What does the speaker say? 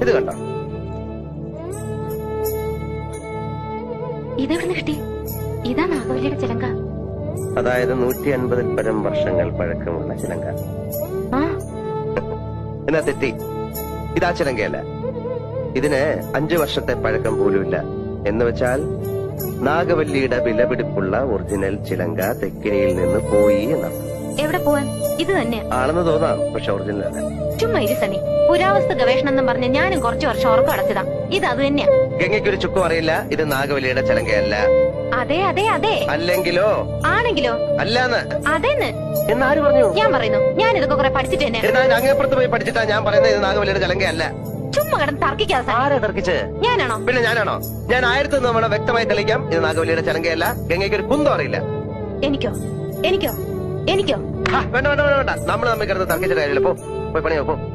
ഇത് കണ്ടോ? ഇതെവിടെ കിട്ടി? ഇതാ നാഗവല്ലിയുടെ ചിലങ്ക. അതായത് 150 പരം വർഷങ്ങൾ പഴക്കമുള്ള ചിലങ്ക. എന്നാ തെറ്റി. ഇതാ ചിലങ്കയല്ല. ഇതിന് 5 വർഷത്തെ പഴക്കം പോലുമില്ല. എന്ന് വെച്ചാൽ നാഗവല്ലിയുടെ വിലപിടിപ്പുള്ള ഒറിജിനൽ ചിലങ്ക തെക്കിനിയിൽ നിന്ന് പോയി എന്നാണ്. എവിടെ പോവാൻ? ഇത് തന്നെ ആണെന്ന് തോന്നാം, പക്ഷെ ഒറിജിനൽ അല്ല. ചുമ്മാ ഇരി സണി. പുരാവസ്തു ഗവേഷണം എന്നും പറഞ്ഞ് ഞാനും കുറച്ചു വർഷം ഉറക്കം അടച്ചതാ. ഇത് അത് തന്നെയാ. ഗംഗയ്ക്കൊരു ചുക്കും അറിയില്ല. ഇത് നാഗവല്ലിയുടെ ചിലങ്കയല്ല. അതെ അതെ അതെ. അല്ലെങ്കിലോ? ആണെങ്കിലോ? അല്ലാന്ന്. അതെന്ന് എന്നാര് പറഞ്ഞു? ഞാൻ പറയുന്നു. ഞാൻ ഇതൊക്കെ കുറെ പഠിച്ചിട്ട് തന്നെ. അങ്ങേപ്പുറത്ത് പോയി പഠിച്ചിട്ടാ ഞാൻ പറയുന്നത് ഇത് നാഗവല്ലിയുടെ ചിലങ്കയല്ല. ചുമ്മാ കിടന്ന് തർക്കിക്കാതെ. ആരാ തർക്കിച്ച്? ഞാനാണോ? പിന്നെ ഞാനാണോ? ഞാൻ 1000 തവണ വ്യക്തമായി തെളിയിക്കാം, ഇത് നാഗവല്ലിയുടെ ചിലങ്കയല്ല. ഗംഗയ്ക്ക് ഒരു കുന്തം അറിയില്ല. എനിക്കോ? എനിക്കോ? എനിക്കോ? വേണ്ട വേണ്ട വേണ്ട വേണ്ട. നമ്മൾ തമ്മിൽ കിടന്ന് തർക്കിച്ചിട്ട് കാര്യമില്ല. പോയി പണിയോ പോ.